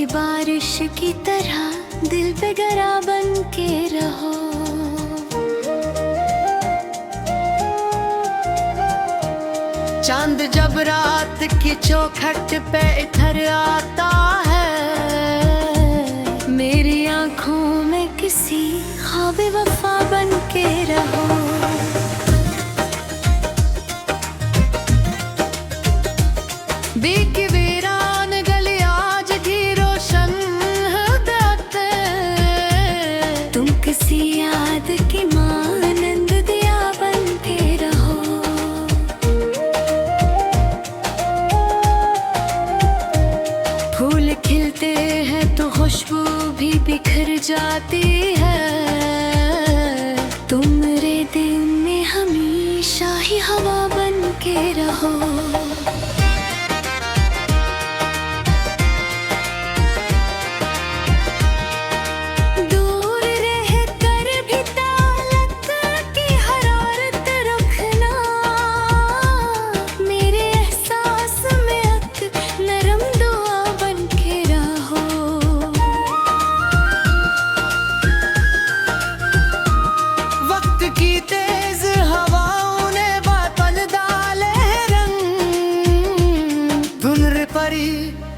भी बारिश की तरह दिल पे गरा बन के रहो। चांद जब रात की चौखट पे इधर आता है, मेरी आंखों में किसी ख्वाबे वफा बन के रहो। बीक वीरान गली आज भी रोशन होते, तुम किसी याद की मानंद दिया बन के रहो। फूल खिलते हैं तो खुशबू भी बिखर जाती है, तुम मेरे दिल में हमेशा ही हवा बन के रहो।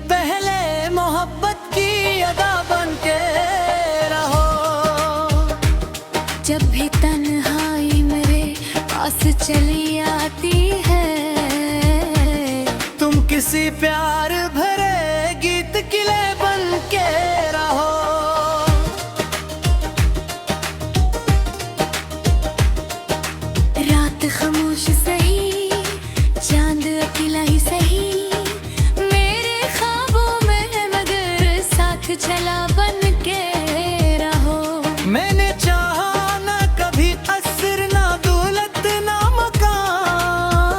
पहले मोहब्बत की अदा बन के रहो। जब भी तन्हाई मेरे पास चली आती है, तुम किसी प्यार भरे गीत किले बन के रहो। रात खामोश सही, चांद अकेला ही सही, चला बन के रहो। मैंने चाहा ना कभी असर, ना दौलत, ना मकान,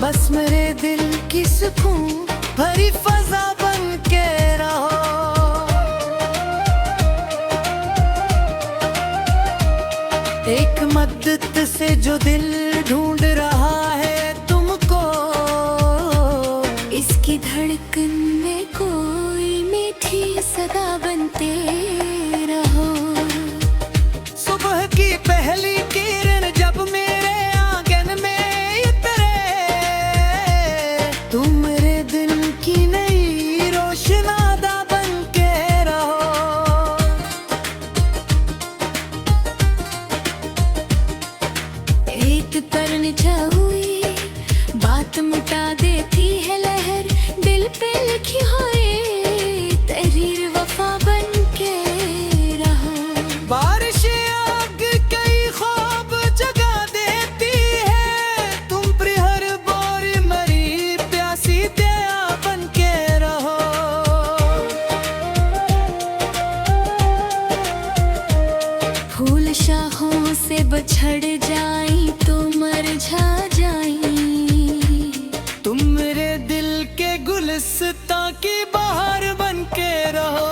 बस मेरे दिल की सुकून भरी फजा बन के रहो। एक मद्दत से जो दिल ढूंढ रहा है तुमको, इसकी धड़कन में कोई मीठी सदा बनते रहो। सुबह की पहली किरण जब मेरे आंगन में उतरे, तुम मेरे दिल की नई रोशनादा बन के रहो। एक तरन हुई बात मिटा देती है लहर, दिल पे लिखी हुई तहरीर वफा बन के रहो। बारिश आग कई ख्वाब जगा देती है, तुम पर हर बोरी मरी प्यासी दया बन के रहो। फूल शाखों से बछड़ जाई तो मरझा जाई, तुम मेरे दिल के गुलिस्तां की बहार बन के रहो।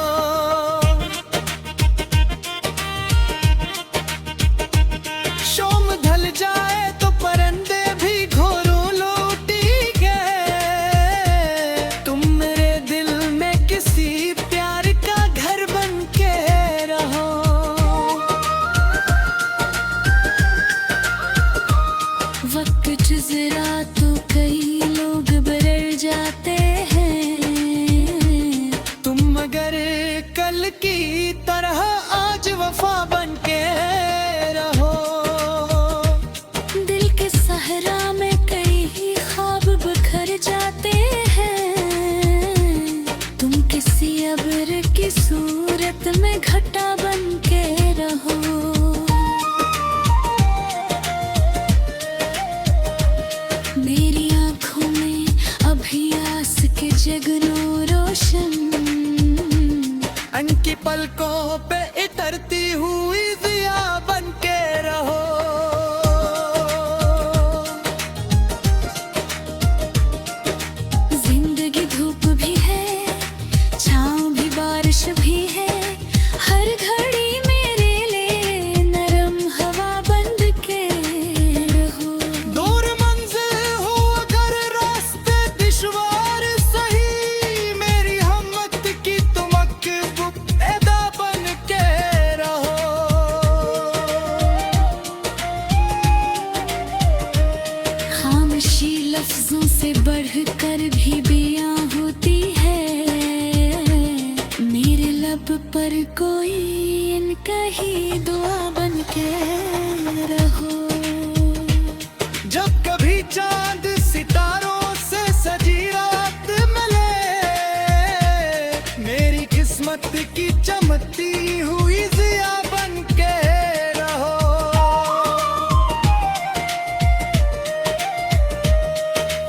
शाम ढल जाए तो परिंदे भी घोरों लौटी गए, तुम मेरे दिल में किसी प्यार का घर बन के रहो। वक्त गुजरा तो कई लोग बदल जाते हैं, तुम मगर कल की तरह आज वफा बन के रहो। दिल के सहरा में कई ही ख्वाब बिखर जाते हैं, तुम किसी अब्र की सूरत में घटा बन के रहो। मेरी आंखों में अभी आस के जगनों रोशन, अनकी पलकों पे इतरती हुई दिया बन के रहो। जिंदगी धूप भी है, छाँव भी, बारिश भी है, हर घड़ी मेरे लिए नरम हवा बन के रहो। दूर मंजिल हो अगर रास्ते दुश्वार सही, मेरी हिम्मत की तुम किस्मत की चमकती हुई ज़िया बन के रहो।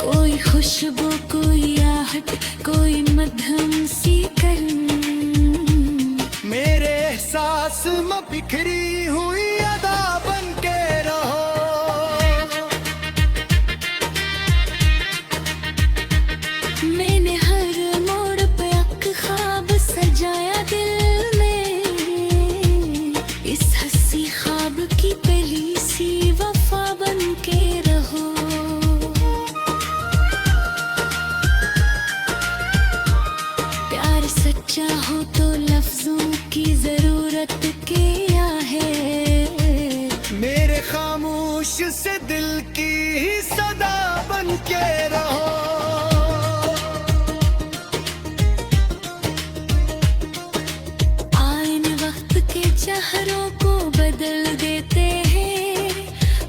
कोई खुशबू, कोई आहट, कोई मध्यम सी मेरे एहसास में बिखरी हुई अदा बन के रहो। मैंने हर मोड़ पे एक ख्वाब सजाया दिल में, इस हंसी ख्वाब की पहली सी वफा बन के रहो। प्यार सच्चा हो तो लफ्जों की जरूरत क्या है, मेरे खामोश से दिल की ही सदा बन के रहो। आईने वक्त के चेहरों को बदल देते हैं,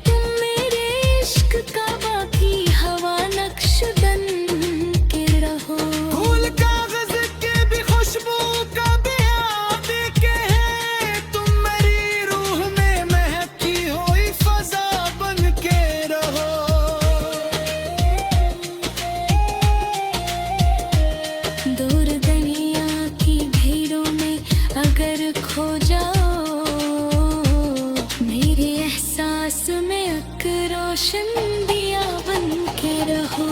तुम मेरे इश्क का बाकी हवा नक्श बन के रहो। फूल कागज के भी खुशबू का भी आदि के है, तुम मेरी रूह में महकी हुई फजा बन के रहो। दूर दुनिया की भीड़ों में अगर खो जाओ, मेरे एहसास में एक रोशन दिया बन के रहो।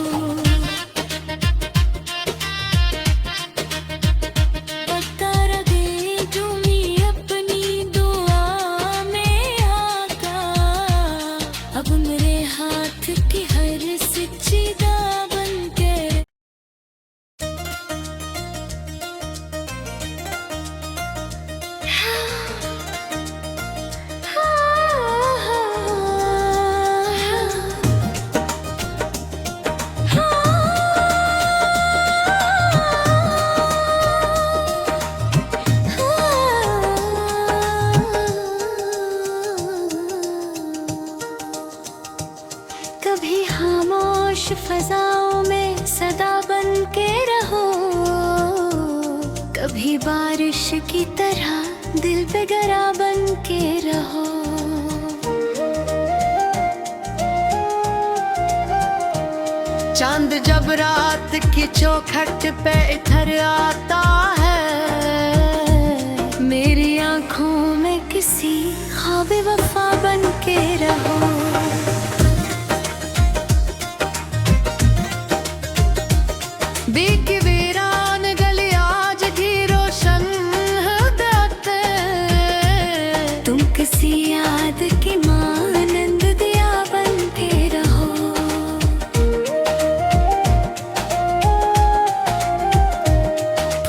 पता रहे तुम्ही अपनी दुआ में आका, अब मेरे हाथ की हर सिचीदा बन के कभी खामोश फजाओं में सदा बन के रहो, कभी बारिश की तरह दिल पे गरा बन के रहो। चांद जब रात की चौखट पे इधर आता है, मेरी आंखों में किसी ख्वाब वफा बन के रहो। बीक वीरान गली आज भी रोशन होते, तुम किसी याद की मानंद दिया बन के रहो।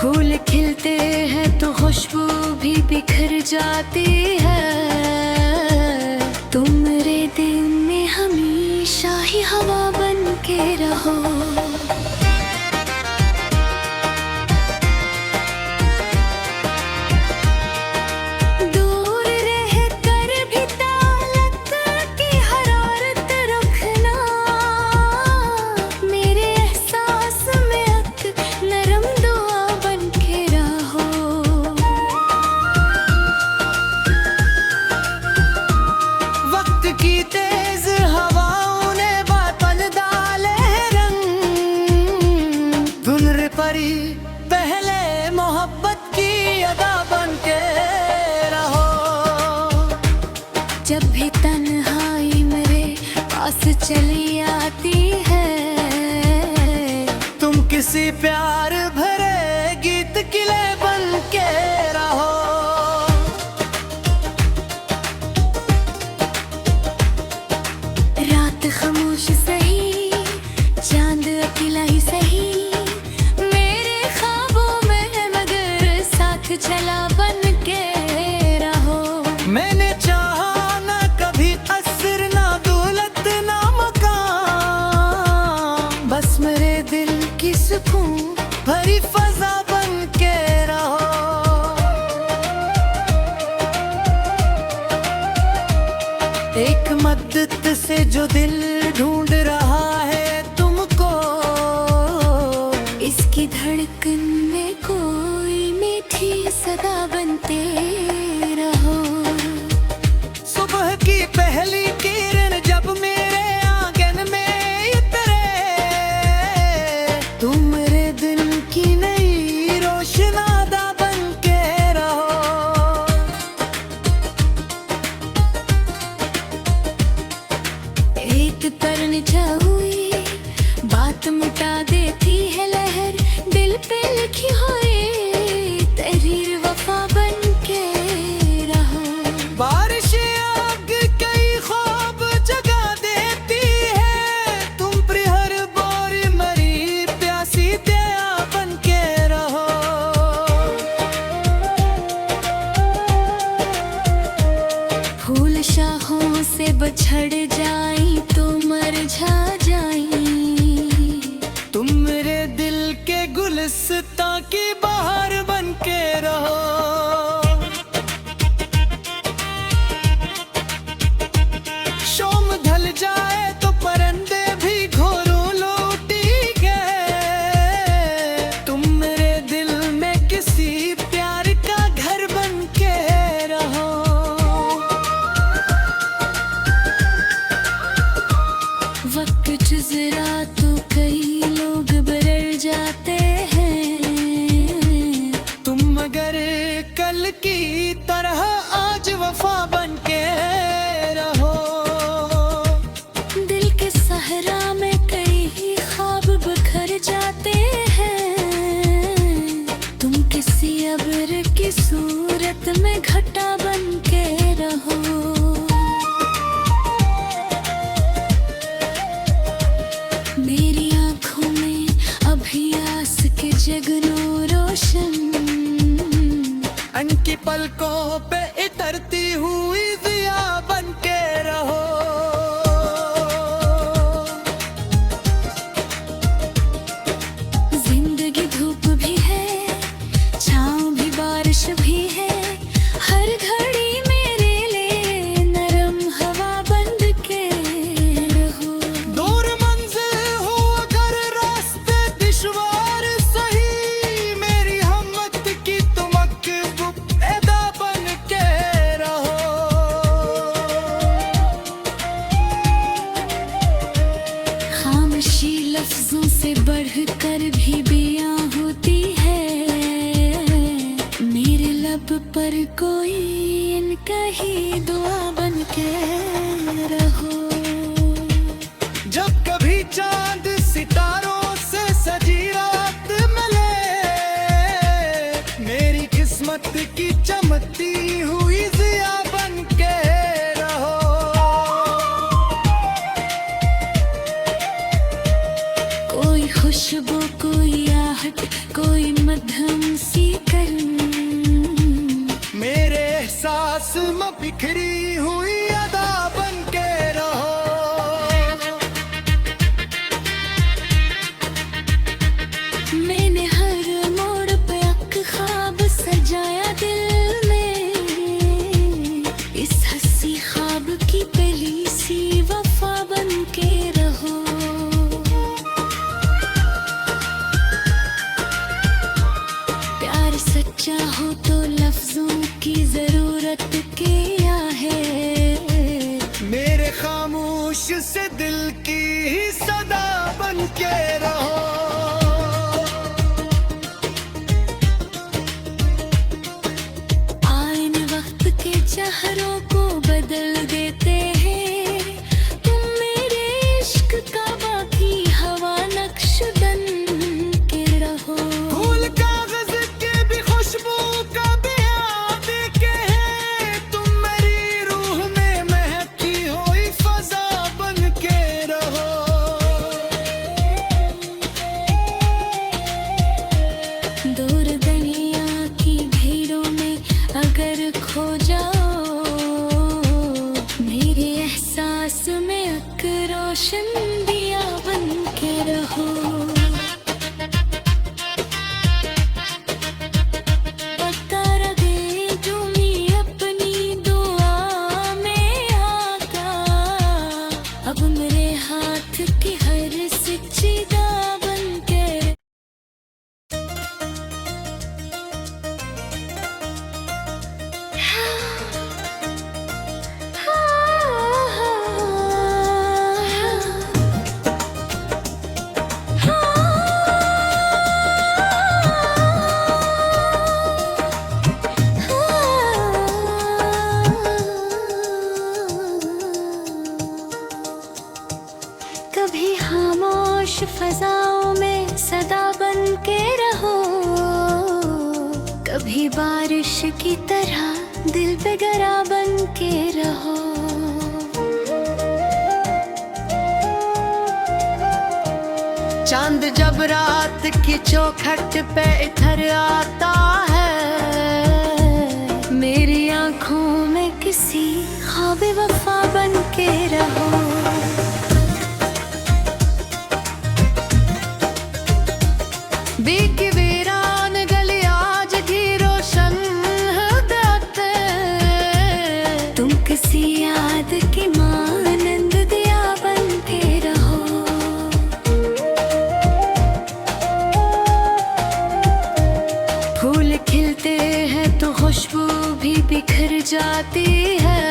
फूल खिलते हैं तो खुशबू भी बिखर जाती है, तुम मेरे दिल में हमेशा ही हवा बन के रहो। दूर रहकर भी तालत की हरारत रखना, मेरे एहसास में एक नरम दुआ बन के रहो। वक्त की तेज हवाओं ने बादल डाले रंग, धुन परी पहले मोहब्बत की अदा बन के रहो। जब भी तन्हाई मेरे पास चली आती है, तुम किसी प्यार भरे गीत किले बन के रहो। रात खामोश सही, चांद अकेला ही सही, मेरे ख्वाबों में मगर साथ चला बन के रहो। मैंने चाहा ना कभी असर, ना दौलत, ना मकान, बस मेरे दिल की सुकून भरी फजा बन के रहो। एक मद्दत से जो दिल ढूंढ रहा है तुमको, इसकी धड़कन में कोई मीठी गुलिस्तां की बहार बन के रहो। शाम ढल जाए तो परिंदे भी घोरों लौटी गए। तुम मेरे दिल में किसी प्यार का घर बन के रहो। वक्त गुजरा तो कई लोग बदल जाते हैं। तुम मगर कल की तरह आज वफा बन के रहो। दिल के सहरा में कई ख्वाब बिखर जाते हैं। तुम किसी अब्र की सूरत में घटा बन के रहो। मेरी आंखों में अभी आस के जगनो रोशन। अनकी पलकों पे इतरती हुई दिया बन के रहो। जिंदगी धूप भी है, छाँव भी, बारिश भी है। हर घड़ी मेरे लिए नरम हवा बन के रहो। दूर मंजिल हो अगर रास्ते दुश्वार सही, मेरी हिम्मत की तुम अदा बन के रहो। खामोशी लफ्जों से बढ़कर भी बयां होती है। मेरे लब पर कोई इनका ही दुआ बन के रहो। जब कभी चांद सितारों से सजी रात मिले, मेरी किस्मत की चमकती हुई जिया बन के रहो। कोई खुशबू, कोई आहट, कोई मध्यम सी करन। मेरे एहसास में बिखरी हुई अदा बन के रहो। मैंने हर मोड़ पे एक ख्वाब सजाया दिल में। इस हंसी ख्वाब की पहली सी वफा बन के रहो। प्यार सच्चा हो तो लफ्जों की जरूरत क्या है। मेरे खामोश से दिल की ही सदा बन के रहो। आईने वक्त के चेहरों को बदल देते हैं। तुम मेरे इश्क का बाकी हवा नक्श बन के रहो। फूल कागज के भी खुशबू का बयां देके है। तुम मेरी रूह में महकी हुई फजा बन के रहो। दूर दुनिया की भीड़ों में अगर खो जाओ, मेरे एहसास में एक रोशन दिया बन के रहो। पता रहे जो मैं अपनी दुआ में आका, अब मेरे हाथ की हर सिचीदा बन के कभी खामोश फजाओं में सदा बन के रहो। कभी बारिश की तरह दिल पे गरा बन के रहो। चांद जब रात की चौखट पे इधर आता है, मेरी आंखों में किसी ख्वाब वफा बन के रहो। बीकी वीरान गली आज की रोशन हृदय। तुम किसी याद की मानंद दिया बनते रहो। फूल खिलते हैं तो खुशबू भी बिखर जाती है।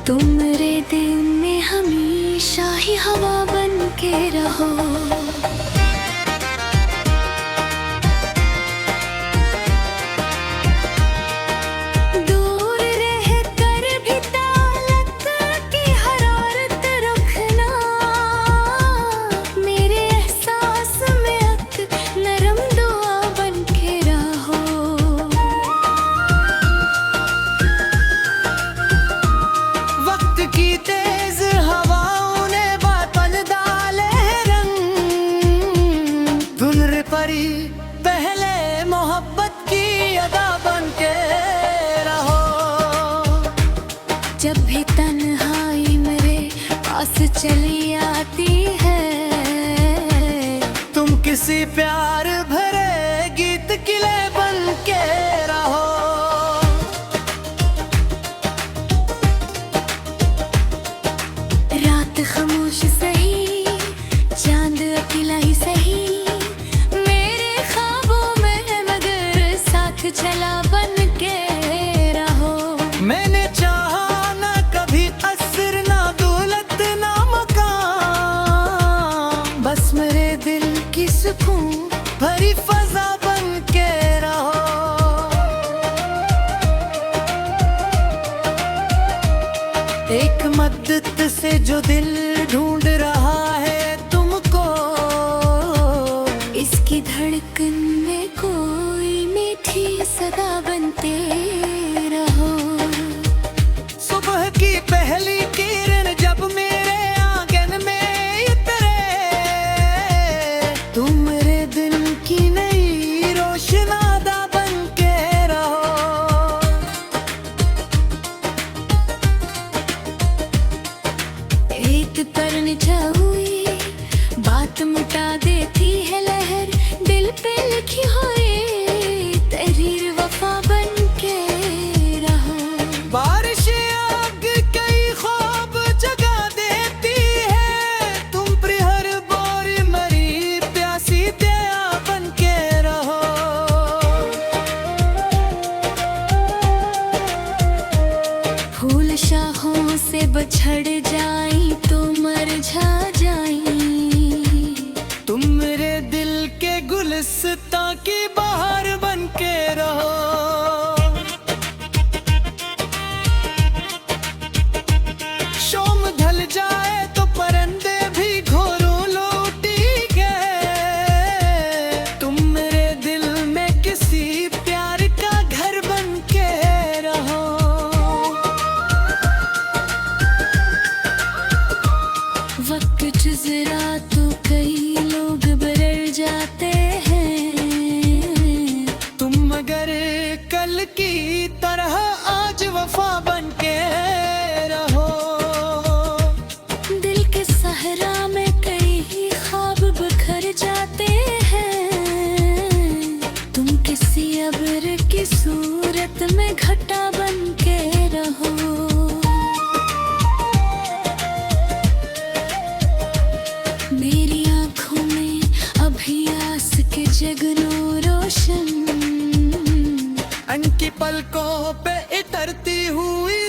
तुम मेरे दिल में हमेशा ही हवा बन के रहो। दूर रहकर भी ताल्लुक की हरारत रखना। मेरे एहसास में एक नरम दुआ बन के रहो। वक्त की तेज हवाओं ने बादल डाले रंग। धुंधर परी पहले मोहब्बत की अदा बन के रहो। जब भी तन्हाई मेरे पास चली आती है। तुम किसी प्यार भरे गीत किले बन के रहो। रात खामोश सही, चांद अकेला ही सही। मेरे ख्वाबों में मगर साथ चला बन के रहो। मैंने चाहा ना कभी असर ना दौलत ना मकान। बस मेरे दिल की सुकून भरी फजा बन के रहो। एक मद्दत से जो दिल ढूंढ रहा है तुमको। इसकी धड़कन में कोई मीठी सदा बनते रहो। सुबह की पहली किरण जब मेरे आंगन में उतरे। तुम मेरे दिल की नई रोशनादा बन के रहो। एक तरनजा हुई बात मिटा देती है लहर। दिल पे लिखी हुई तहरीर वफा बन के रहो। बारिश आग कई ख्वाब जगा देती है। तुम पर हर बोर मरी प्यासी दया बन के रहो। फूल शाखों से बछड़ जाई तो मरझा जाई। तुम मेरे दिल के गुलिस्तां की बहार बन के रहो। शाम ढल जाए तो परिंदे भी घोरों लौटी गए। तुम मेरे दिल में किसी प्यार का घर बन के रहो। वक्त गुजरा तो कई लोग बदल जाते हैं। तुम मगर कल की तरह आज वफा बन के रहो। दिल के सहरा में कई ख्वाब बिखर जाते हैं। तुम किसी अब्र की सूरत में घटा बन के रहो। मेरी आंखों में अभी आस के जगनो रोशन। अनकी पलकों पे इतरती हुई